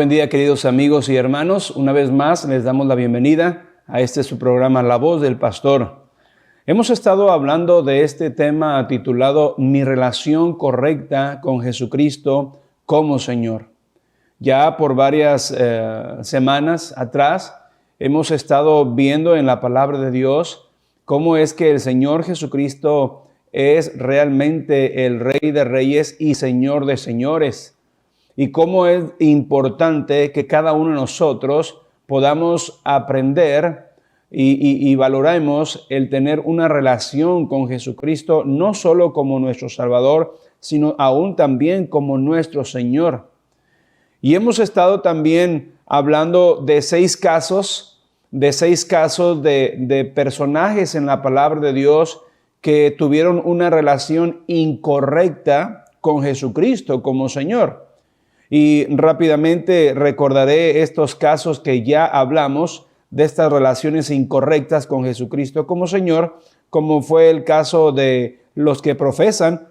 buen día, queridos amigos y hermanos. Una vez más les damos la bienvenida a su programa La Voz del Pastor. Hemos estado hablando de este tema titulado Mi relación correcta con Jesucristo como Señor. Ya por varias semanas atrás hemos estado viendo en la palabra de Dios cómo es que el Señor Jesucristo es realmente el Rey de Reyes y Señor de Señores. Y cómo es importante que cada uno de nosotros podamos aprender y valoremos el tener una relación con Jesucristo, no solo como nuestro Salvador, sino aún también como nuestro Señor. Y hemos estado también hablando de seis casos de personajes en la palabra de Dios que tuvieron una relación incorrecta con Jesucristo como Señor. Y rápidamente recordaré estos casos que ya hablamos de estas relaciones incorrectas con Jesucristo como Señor, como fue el caso de los que profesan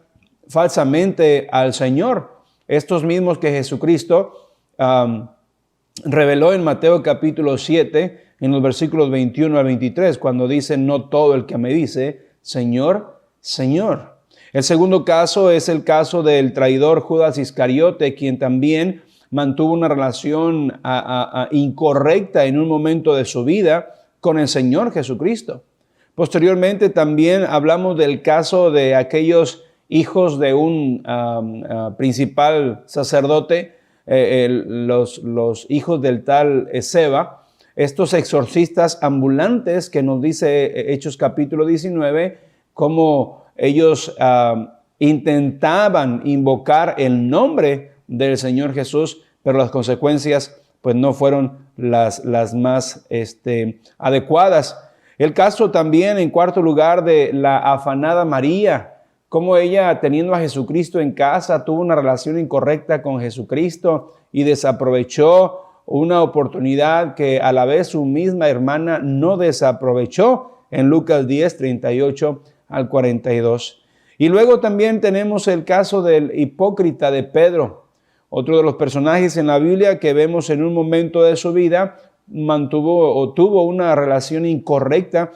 falsamente al Señor. Estos mismos que Jesucristo reveló en Mateo capítulo 7, en los versículos 21 al 23, cuando dice, no todo el que me dice, Señor, Señor. El segundo caso es el caso del traidor Judas Iscariote, quien también mantuvo una relación incorrecta en un momento de su vida con el Señor Jesucristo. Posteriormente también hablamos del caso de aquellos hijos de un principal sacerdote, los hijos del tal Esceva, estos exorcistas ambulantes que nos dice Hechos capítulo 19, como ellos intentaban invocar el nombre del Señor Jesús, pero las consecuencias pues no fueron las más adecuadas. El caso también, en cuarto lugar, de la afanada María, como ella, teniendo a Jesucristo en casa, tuvo una relación incorrecta con Jesucristo y desaprovechó una oportunidad que a la vez su misma hermana no desaprovechó, en Lucas 10, 38 al 42. Y luego también tenemos el caso del hipócrita de Pedro, otro de los personajes en la Biblia que vemos en un momento de su vida tuvo una relación incorrecta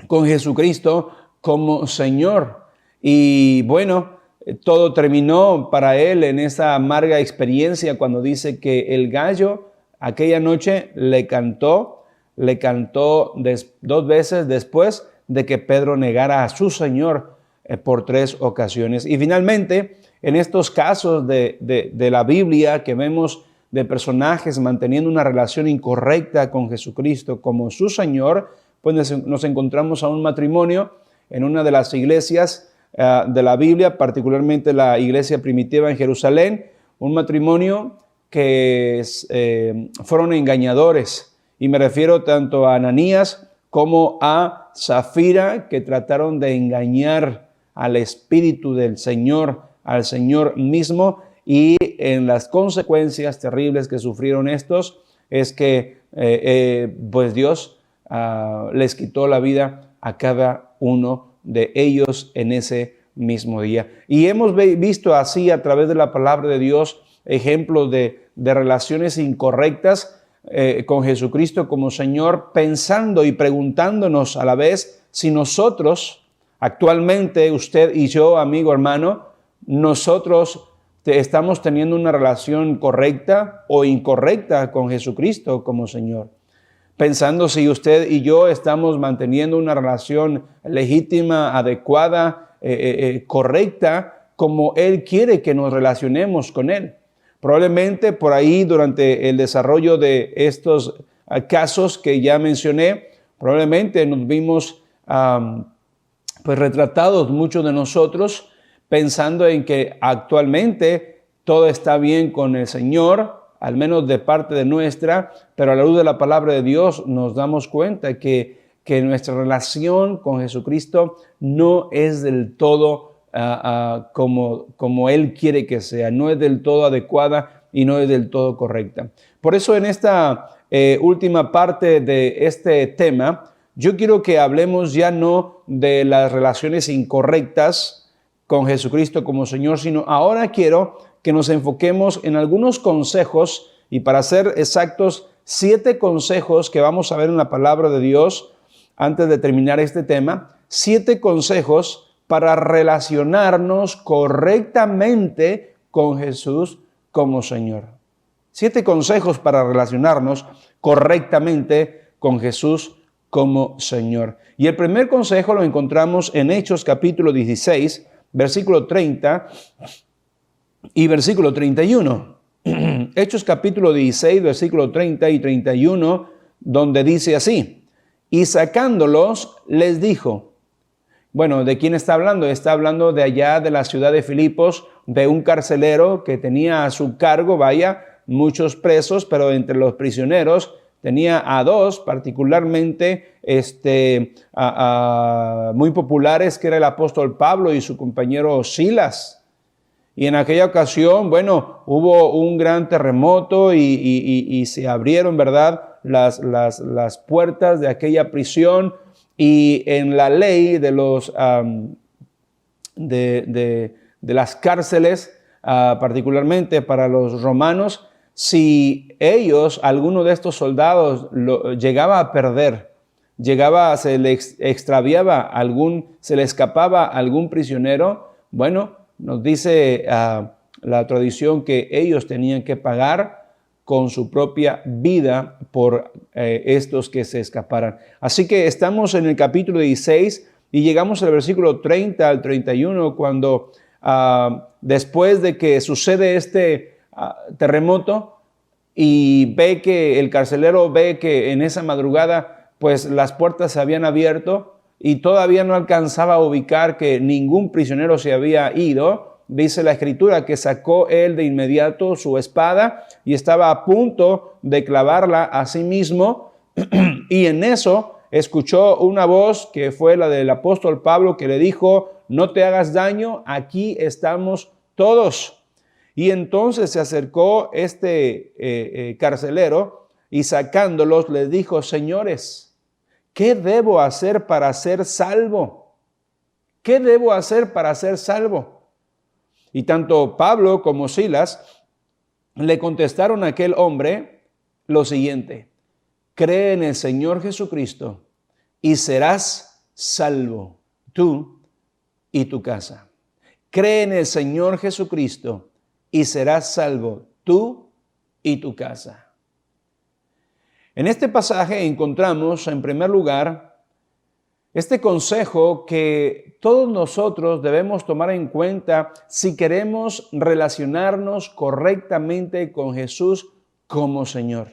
con Jesucristo como Señor. Y bueno, todo terminó para él en esa amarga experiencia cuando dice que el gallo aquella noche le cantó 2 veces después de que Pedro negara a su Señor por 3 ocasiones. Y finalmente, en estos casos de la Biblia que vemos de personajes manteniendo una relación incorrecta con Jesucristo como su Señor, pues nos encontramos a un matrimonio en una de las iglesias de la Biblia, particularmente la iglesia primitiva en Jerusalén, un matrimonio que fueron engañadores. Y me refiero tanto a Ananías como a Zafira, que trataron de engañar al Espíritu del Señor, al Señor mismo, y en las consecuencias terribles que sufrieron estos, es que pues Dios les quitó la vida a cada uno de ellos en ese mismo día. Y hemos visto así a través de la palabra de Dios ejemplos de relaciones incorrectas con Jesucristo como Señor, pensando y preguntándonos a la vez si nosotros, actualmente usted y yo, amigo, hermano, nosotros estamos teniendo una relación correcta o incorrecta con Jesucristo como Señor. Pensando si usted y yo estamos manteniendo una relación legítima, adecuada, correcta, como Él quiere que nos relacionemos con Él. Probablemente por ahí, durante el desarrollo de estos casos que ya mencioné, probablemente nos vimos pues retratados muchos de nosotros pensando en que actualmente todo está bien con el Señor, al menos de parte de nuestra, pero a la luz de la palabra de Dios nos damos cuenta que nuestra relación con Jesucristo no es del todo como Él quiere que sea, no es del todo adecuada y no es del todo correcta. Por eso en esta última parte de este tema, yo quiero que hablemos ya no de las relaciones incorrectas con Jesucristo como Señor, sino ahora quiero que nos enfoquemos en algunos consejos y para ser exactos, 7 consejos que vamos a ver en la palabra de Dios antes de terminar este tema. 7 consejos para relacionarnos correctamente con Jesús como Señor. 7 consejos para relacionarnos correctamente con Jesús como Señor. Y el primer consejo lo encontramos en Hechos capítulo 16, versículo 30 y versículo 31. Hechos capítulo 16, versículo 30 y 31, donde dice así: y sacándolos les dijo. Bueno, ¿de quién está hablando? Está hablando de allá de la ciudad de Filipos, de un carcelero que tenía a su cargo, muchos presos, pero entre los prisioneros tenía a 2 particularmente muy populares, que era el apóstol Pablo y su compañero Silas. Y en aquella ocasión, hubo un gran terremoto y se abrieron, ¿verdad?, las puertas de aquella prisión. Y en la ley de las cárceles, particularmente para los romanos, si alguno de estos soldados llegaba a perder, se le extraviaba se le escapaba algún prisionero, nos dice la tradición que ellos tenían que pagar con su propia vida por estos que se escaparan. Así que estamos en el capítulo 16 y llegamos al versículo 30 al 31, cuando después de que sucede este terremoto y el carcelero ve que en esa madrugada pues las puertas se habían abierto y todavía no alcanzaba a ubicar que ningún prisionero se había ido. Dice la Escritura que sacó él de inmediato su espada y estaba a punto de clavarla a sí mismo. Y en eso escuchó una voz que fue la del apóstol Pablo, que le dijo: no te hagas daño, aquí estamos todos. Y entonces se acercó este carcelero y sacándolos les dijo: señores, ¿qué debo hacer para ser salvo? ¿Qué debo hacer para ser salvo? Y tanto Pablo como Silas le contestaron a aquel hombre lo siguiente: cree en el Señor Jesucristo y serás salvo, tú y tu casa. Cree en el Señor Jesucristo y serás salvo, tú y tu casa. En este pasaje encontramos, en primer lugar, este consejo que todos nosotros debemos tomar en cuenta si queremos relacionarnos correctamente con Jesús como Señor.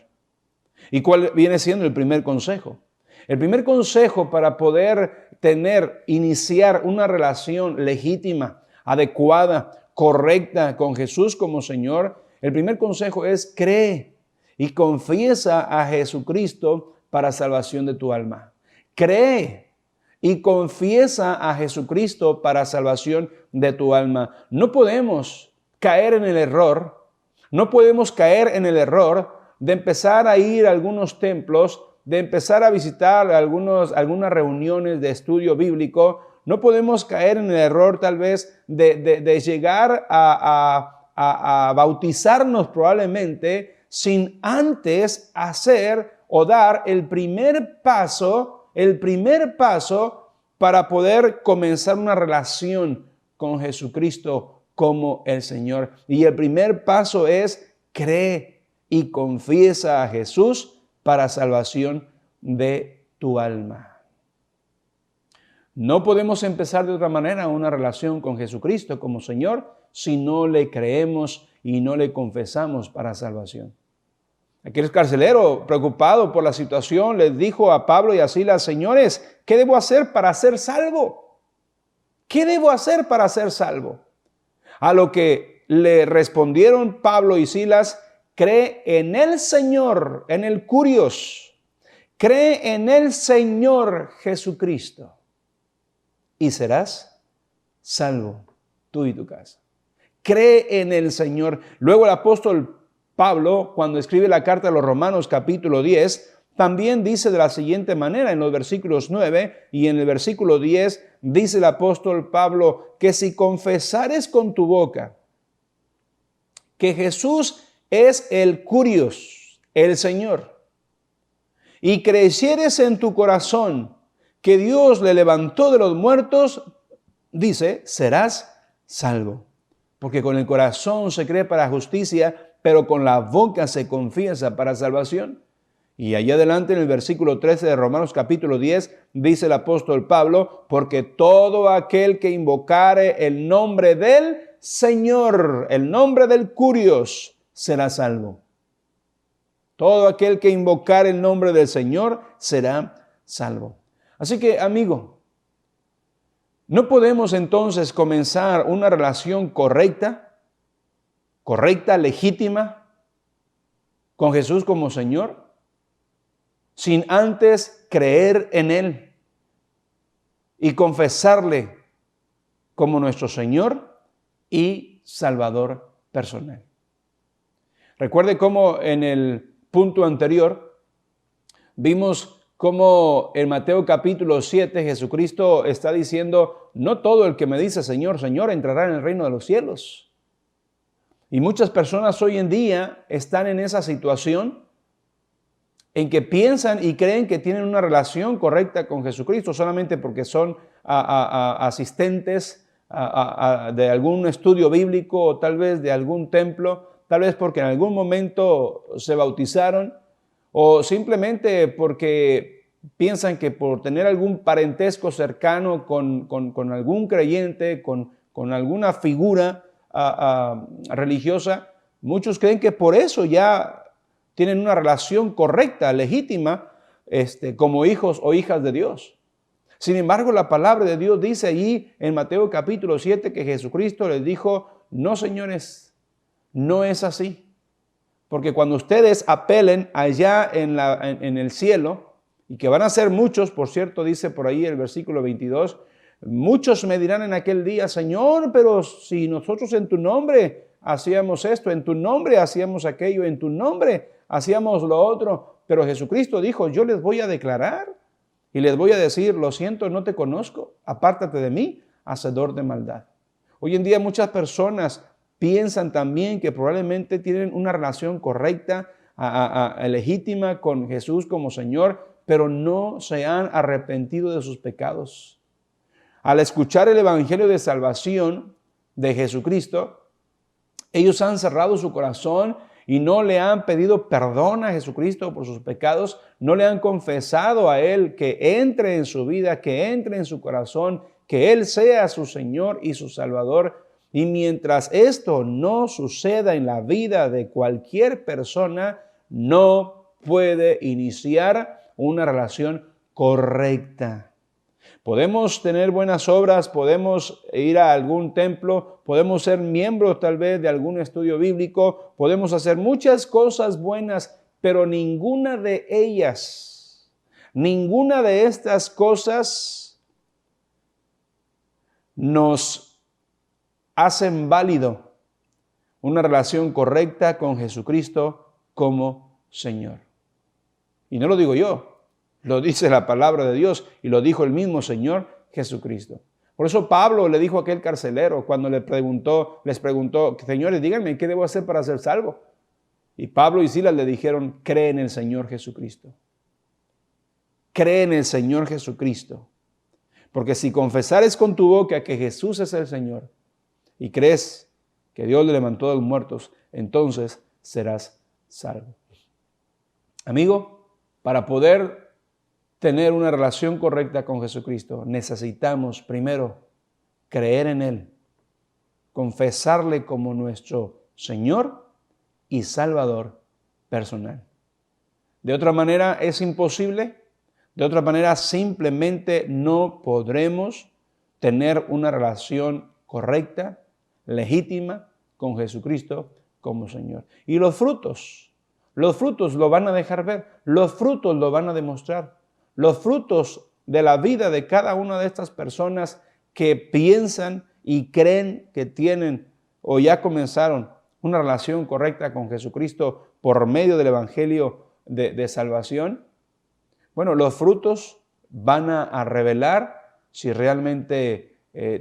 ¿Y cuál viene siendo el primer consejo? El primer consejo para poder iniciar una relación legítima, adecuada, correcta con Jesús como Señor, el primer consejo es: cree y confiesa a Jesucristo para salvación de tu alma. Cree y confiesa a Jesucristo para salvación de tu alma. No podemos caer en el error, de empezar a ir a algunos templos, de empezar a visitar algunas reuniones de estudio bíblico. No podemos caer en el error tal vez de llegar a bautizarnos probablemente sin antes hacer o dar el primer paso para poder comenzar una relación con Jesucristo como el Señor. Y el primer paso es: cree y confiesa a Jesús para salvación de tu alma. No podemos empezar de otra manera una relación con Jesucristo como Señor si no le creemos y no le confesamos para salvación. Aquel carcelero, preocupado por la situación, les dijo a Pablo y a Silas: señores, ¿qué debo hacer para ser salvo? ¿Qué debo hacer para ser salvo? A lo que le respondieron Pablo y Silas: cree en el Señor, en el Kurios. Cree en el Señor Jesucristo y serás salvo, tú y tu casa. Cree en el Señor. Luego el apóstol Pablo, cuando escribe la carta a los Romanos capítulo 10, también dice de la siguiente manera en los versículos 9 y en el versículo 10, dice el apóstol Pablo que si confesares con tu boca que Jesús es el Curios, el Señor, y creyeres en tu corazón que Dios le levantó de los muertos, dice, serás salvo. Porque con el corazón se cree para justicia, pero con la boca se confiesa para salvación. Y allá adelante en el versículo 13 de Romanos capítulo 10, dice el apóstol Pablo, porque todo aquel que invocare el nombre del Señor, el nombre del Curios, será salvo. Todo aquel que invocare el nombre del Señor será salvo. Así que, amigo, no podemos entonces comenzar una relación correcta, legítima, con Jesús como Señor, sin antes creer en Él y confesarle como nuestro Señor y Salvador personal. Recuerde cómo en el punto anterior vimos cómo en Mateo capítulo 7 Jesucristo está diciendo, no todo el que me dice Señor, Señor entrará en el reino de los cielos. Y muchas personas hoy en día están en esa situación en que piensan y creen que tienen una relación correcta con Jesucristo solamente porque son asistentes de algún estudio bíblico o tal vez de algún templo, tal vez porque en algún momento se bautizaron o simplemente porque piensan que por tener algún parentesco cercano con algún creyente, con alguna figura religiosa, muchos creen que por eso ya tienen una relación correcta, legítima, como hijos o hijas de Dios. Sin embargo, la palabra de Dios dice allí en Mateo capítulo 7 que Jesucristo les dijo, no señores, no es así. Porque cuando ustedes apelen allá en el cielo, y que van a ser muchos, por cierto, dice por ahí el versículo 22, muchos me dirán en aquel día, Señor, pero si nosotros en tu nombre hacíamos esto, en tu nombre hacíamos aquello, en tu nombre hacíamos lo otro, pero Jesucristo dijo, yo les voy a declarar y les voy a decir, lo siento, no te conozco, apártate de mí, hacedor de maldad. Hoy en día muchas personas piensan también que probablemente tienen una relación correcta, legítima con Jesús como Señor, pero no se han arrepentido de sus pecados. Al escuchar el evangelio de salvación de Jesucristo, ellos han cerrado su corazón y no le han pedido perdón a Jesucristo por sus pecados, no le han confesado a Él que entre en su vida, que entre en su corazón, que Él sea su Señor y su Salvador. Y mientras esto no suceda en la vida de cualquier persona, no puede iniciar una relación correcta. Podemos tener buenas obras, podemos ir a algún templo, podemos ser miembros tal vez de algún estudio bíblico, podemos hacer muchas cosas buenas, pero ninguna de ellas, ninguna de estas cosas nos hacen válido una relación correcta con Jesucristo como Señor. Y no lo digo yo. Lo dice la palabra de Dios y lo dijo el mismo Señor Jesucristo. Por eso Pablo le dijo a aquel carcelero cuando les preguntó, señores, díganme, ¿qué debo hacer para ser salvo? Y Pablo y Silas le dijeron, cree en el Señor Jesucristo. Cree en el Señor Jesucristo. Porque si confesares con tu boca que Jesús es el Señor y crees que Dios le levantó de los muertos, entonces serás salvo. Amigo, para poder tener una relación correcta con Jesucristo, necesitamos primero creer en Él, confesarle como nuestro Señor y Salvador personal. De otra manera es imposible, de otra manera simplemente no podremos tener una relación correcta, legítima con Jesucristo como Señor. Y los frutos lo van a dejar ver, los frutos lo van a demostrar. Los frutos de la vida de cada una de estas personas que piensan y creen que tienen o ya comenzaron una relación correcta con Jesucristo por medio del evangelio de salvación, bueno, los frutos van a revelar si realmente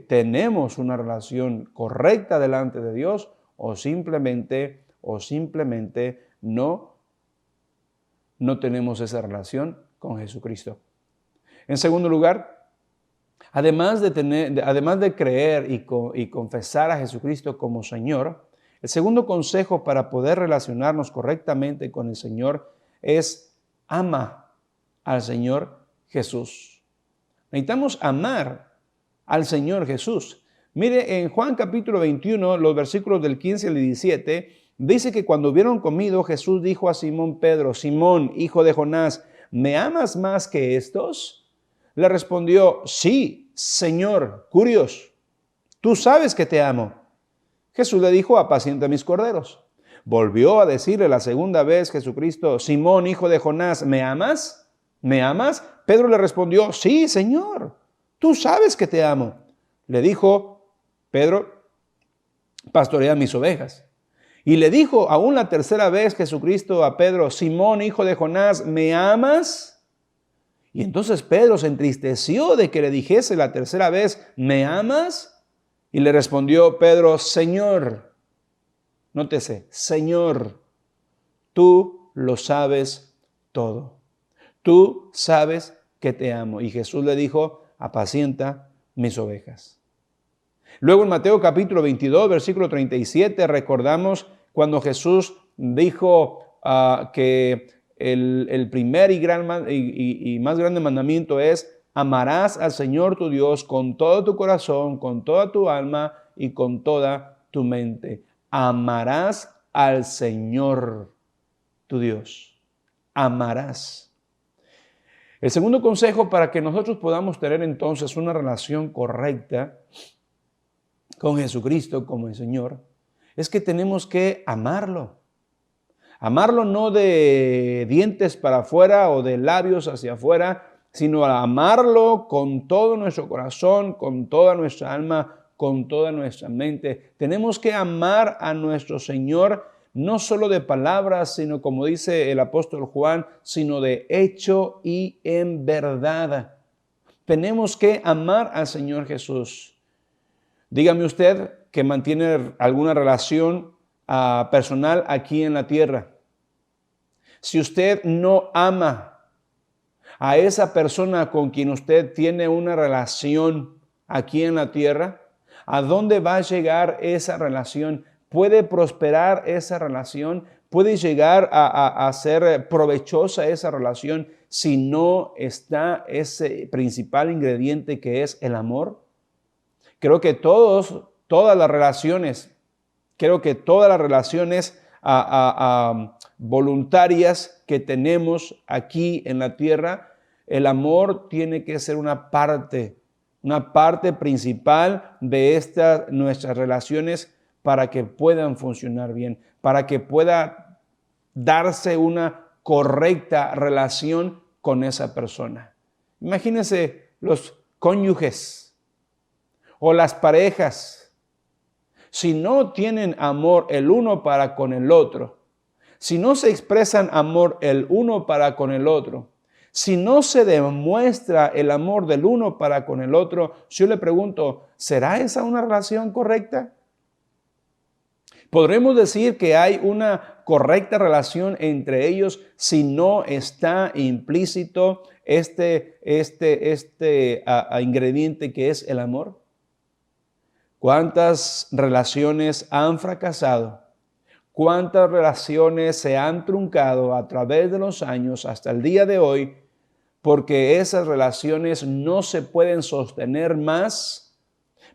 tenemos una relación correcta delante de Dios o simplemente o simplemente no tenemos esa relación con Jesucristo. En segundo lugar, además de creer y confesar a Jesucristo como Señor, el segundo consejo para poder relacionarnos correctamente con el Señor es ama al Señor Jesús. Necesitamos amar al Señor Jesús. Mire, en Juan capítulo 21, los versículos del 15 al 17, dice que cuando hubieron comido, Jesús dijo a Simón Pedro: Simón, hijo de Jonás, ¿me amas más que estos? Le respondió: sí, Señor, curios, tú sabes que te amo. Jesús le dijo: apacienta mis corderos. Volvió a decirle la segunda vez Jesucristo: Simón, hijo de Jonás, ¿me amas? ¿Me amas? Pedro le respondió: sí, Señor, tú sabes que te amo. Le dijo Pedro: pastorea mis ovejas. Y le dijo aún la tercera vez Jesucristo a Pedro: Simón, hijo de Jonás, ¿me amas? Y entonces Pedro se entristeció de que le dijese la tercera vez: ¿me amas? Y le respondió Pedro: Señor, nótese, Señor, tú lo sabes todo. Tú sabes que te amo. Y Jesús le dijo: apacienta mis ovejas. Luego en Mateo capítulo 22, versículo 37, recordamos cuando Jesús dijo que el primer y más grande mandamiento es: amarás al Señor tu Dios con todo tu corazón, con toda tu alma y con toda tu mente. Amarás al Señor tu Dios. Amarás. El segundo consejo para que nosotros podamos tener entonces una relación correcta con Jesucristo como el Señor es que tenemos que amarlo. Amarlo no de dientes para afuera o de labios hacia afuera, sino amarlo con todo nuestro corazón, con toda nuestra alma, con toda nuestra mente. Tenemos que amar a nuestro Señor no solo de palabras, sino, como dice el apóstol Juan, sino de hecho y en verdad. Tenemos que amar al Señor Jesús. Dígame usted que mantiene alguna relación personal aquí en la tierra. Si usted no ama a esa persona con quien usted tiene una relación aquí en la tierra, ¿a dónde va a llegar esa relación? ¿Puede prosperar esa relación? ¿Puede llegar a ser provechosa esa relación si no está ese principal ingrediente que es el amor? Creo que todas las relaciones voluntarias que tenemos aquí en la tierra, el amor tiene que ser una parte principal de nuestras relaciones para que puedan funcionar bien, para que pueda darse una correcta relación con esa persona. Imagínense los cónyuges o las parejas. Si no tienen amor el uno para con el otro, si no se expresan amor el uno para con el otro, si no se demuestra el amor del uno para con el otro, yo le pregunto, ¿será esa una relación correcta? ¿Podremos decir que hay una correcta relación entre ellos si no está implícito este ingrediente que es el amor? ¿Cuántas relaciones han fracasado? ¿Cuántas relaciones se han truncado a través de los años hasta el día de hoy? Porque esas relaciones no se pueden sostener más,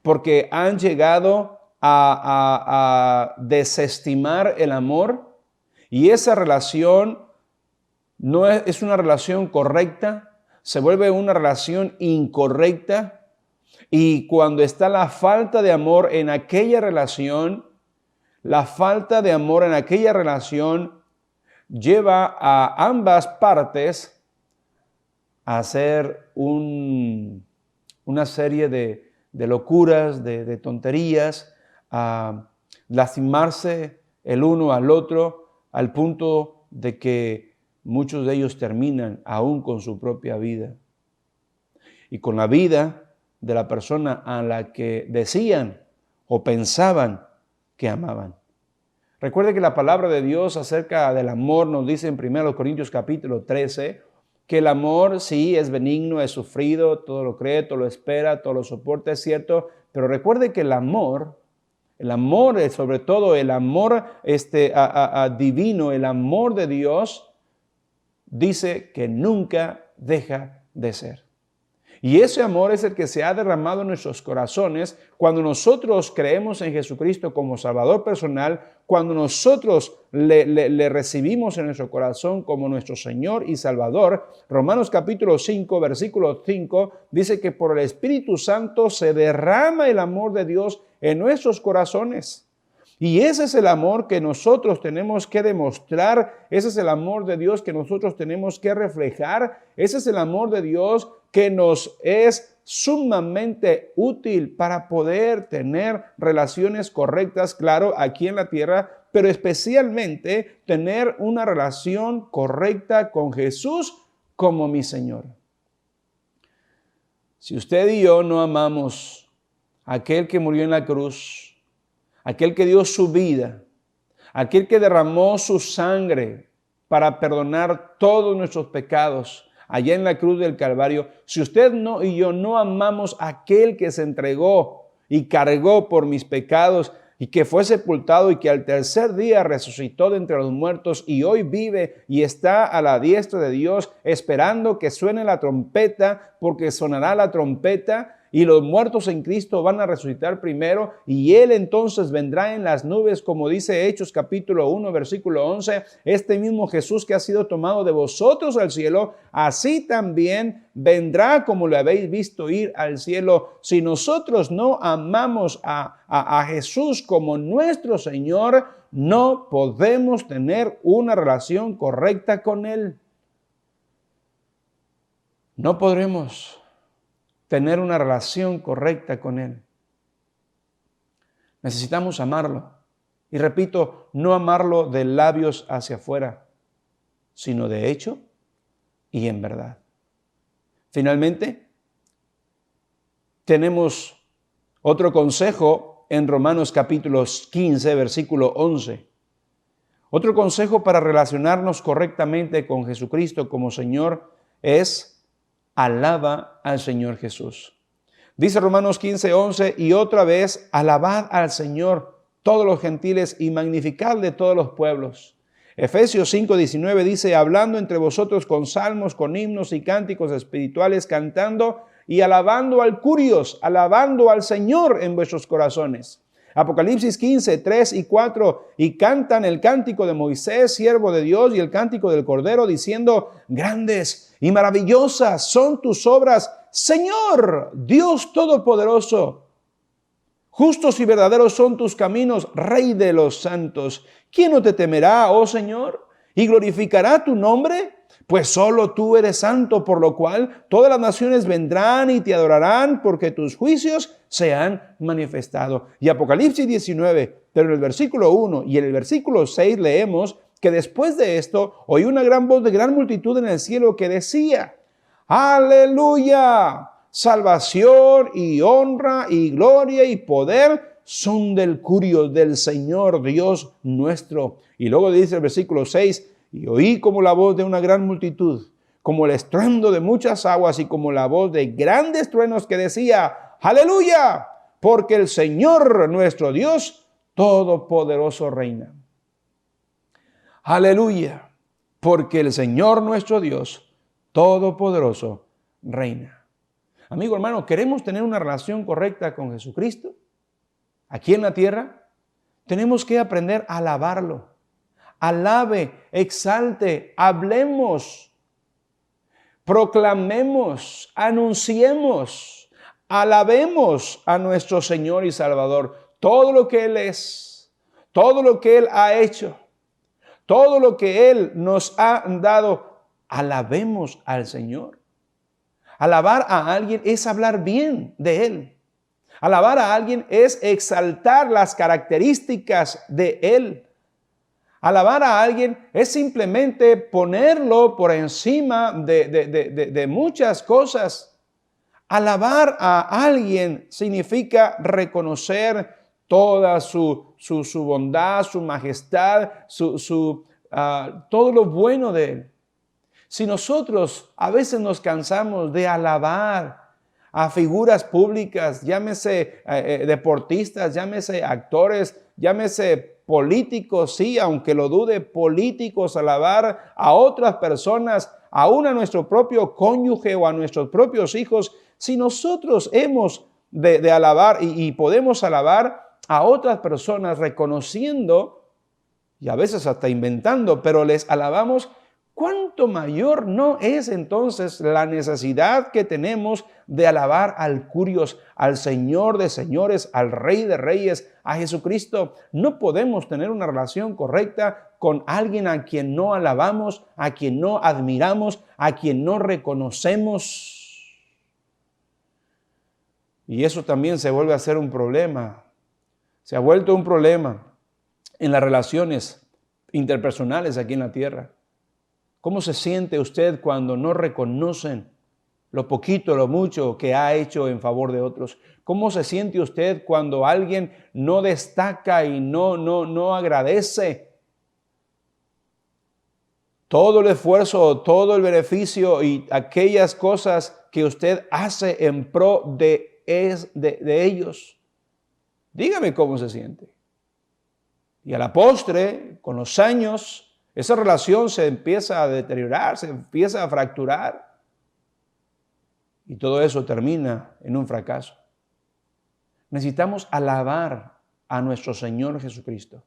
porque han llegado a desestimar el amor, y esa relación no es una relación correcta, se vuelve una relación incorrecta. Y cuando está la falta de amor en aquella relación, lleva a ambas partes a hacer una serie de locuras, de tonterías, a lastimarse el uno al otro, al punto de que muchos de ellos terminan aún con su propia vida y con la vida de la persona a la que decían o pensaban que amaban. Recuerde que la palabra de Dios acerca del amor nos dice en 1 Corintios capítulo 13, que el amor sí es benigno, es sufrido, todo lo cree, todo lo espera, todo lo soporta, es cierto, pero recuerde que el amor es sobre todo el amor divino, el amor de Dios, dice que nunca deja de ser. Y ese amor es el que se ha derramado en nuestros corazones cuando nosotros creemos en Jesucristo como Salvador personal, cuando nosotros le recibimos en nuestro corazón como nuestro Señor y Salvador. Romanos capítulo 5, versículo 5, dice que por el Espíritu Santo se derrama el amor de Dios en nuestros corazones. Y ese es el amor que nosotros tenemos que demostrar, ese es el amor de Dios que nosotros tenemos que reflejar, ese es el amor de Dios que nos es sumamente útil para poder tener relaciones correctas, claro, aquí en la tierra, pero especialmente tener una relación correcta con Jesús como mi Señor. Si usted y yo no amamos a aquel que murió en la cruz, aquel que dio su vida, aquel que derramó su sangre para perdonar todos nuestros pecados allá en la cruz del Calvario, si usted y yo no amamos a aquel que se entregó y cargó por mis pecados y que fue sepultado y que al tercer día resucitó de entre los muertos y hoy vive y está a la diestra de Dios esperando que suene la trompeta, porque sonará la trompeta y los muertos en Cristo van a resucitar primero y Él entonces vendrá en las nubes, como dice Hechos capítulo 1, versículo 11, este mismo Jesús que ha sido tomado de vosotros al cielo, así también vendrá como lo habéis visto ir al cielo. Si nosotros no amamos a Jesús como nuestro Señor, no podemos tener una relación correcta con Él. No podremos tener una relación correcta con Él. Necesitamos amarlo. Y repito, no amarlo de labios hacia afuera, sino de hecho y en verdad. Finalmente, tenemos otro consejo en Romanos capítulo 15, versículo 11. Otro consejo para relacionarnos correctamente con Jesucristo como Señor es: alaba al Señor Jesús. Dice Romanos 15, 11, y otra vez, alabad al Señor todos los gentiles y magnificadle todos los pueblos. Efesios 5, 19 dice, hablando entre vosotros con salmos, con himnos y cánticos espirituales, cantando y alabando al Curios, alabando al Señor en vuestros corazones. Apocalipsis 15, 3 y 4, y cantan el cántico de Moisés, siervo de Dios, y el cántico del Cordero, diciendo, grandes y maravillosas son tus obras, Señor, Dios Todopoderoso. Justos y verdaderos son tus caminos, Rey de los santos. ¿Quién no te temerá, oh Señor, y glorificará tu nombre? Pues solo tú eres santo, por lo cual todas las naciones vendrán y te adorarán, porque tus juicios se han manifestado. Y Apocalipsis 19, pero en el versículo 1 y en el versículo 6 leemos que después de esto oí una gran voz de gran multitud en el cielo que decía, ¡Aleluya! Salvación y honra y gloria y poder son del Curios, del Señor Dios nuestro. Y luego dice el versículo 6, y oí como la voz de una gran multitud, como el estruendo de muchas aguas y como la voz de grandes truenos que decía, ¡Aleluya! Porque el Señor nuestro Dios Todopoderoso reina. ¡Aleluya! Porque el Señor nuestro Dios Todopoderoso reina. Amigo, hermano, ¿queremos tener una relación correcta con Jesucristo? Aquí en la tierra, tenemos que aprender a alabarlo. Alabe, exalte, hablemos, proclamemos, anunciemos, alabemos a nuestro Señor y Salvador. Todo lo que Él es, todo lo que Él ha hecho, todo lo que Él nos ha dado, alabemos al Señor. Alabar a alguien es hablar bien de Él. Alabar a alguien es exaltar las características de Él. Alabar a alguien es simplemente ponerlo por encima de muchas cosas. Alabar a alguien significa reconocer toda su bondad, su majestad, todo lo bueno de Él. Si nosotros a veces nos cansamos de alabar a figuras públicas, llámese deportistas, llámese actores, llámese políticos, sí, aunque lo dude, políticos, alabar a otras personas, aún a nuestro propio cónyuge o a nuestros propios hijos, si nosotros hemos de alabar y podemos alabar a otras personas reconociendo y a veces hasta inventando, pero les alabamos, ¿cuánto mayor no es entonces la necesidad que tenemos de alabar al Curios, al Señor de señores, al Rey de reyes, a Jesucristo? No podemos tener una relación correcta con alguien a quien no alabamos, a quien no admiramos, a quien no reconocemos. Y eso también se vuelve a ser un problema. Se ha vuelto un problema en las relaciones interpersonales aquí en la tierra. ¿Cómo se siente usted cuando no reconocen lo poquito, lo mucho que ha hecho en favor de otros? ¿Cómo se siente usted cuando alguien no destaca y no agradece todo el esfuerzo, todo el beneficio y aquellas cosas que usted hace en pro de ellos? Dígame cómo se siente. Y a la postre, con los años, esa relación se empieza a deteriorar, se empieza a fracturar. Y todo eso termina en un fracaso. Necesitamos alabar a nuestro Señor Jesucristo.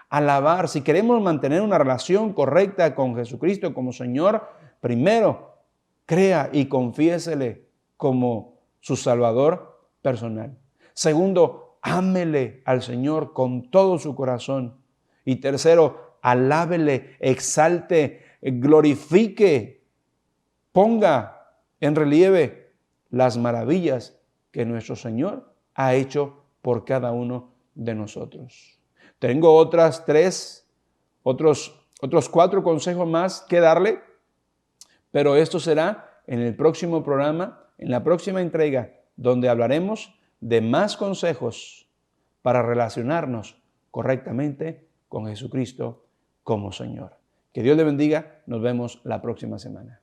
Alabar, si queremos mantener una relación correcta con Jesucristo como Señor, primero, crea y confiésele como su Salvador personal. Segundo, ámele al Señor con todo su corazón. Y tercero, alábele, exalte, glorifique, ponga en relieve las maravillas que nuestro Señor ha hecho por cada uno de nosotros. Tengo otros 4 consejos más que darle, pero esto será en el próximo programa, en la próxima entrega, donde hablaremos de más consejos para relacionarnos correctamente con Jesucristo como Señor. Que Dios le bendiga. Nos vemos la próxima semana.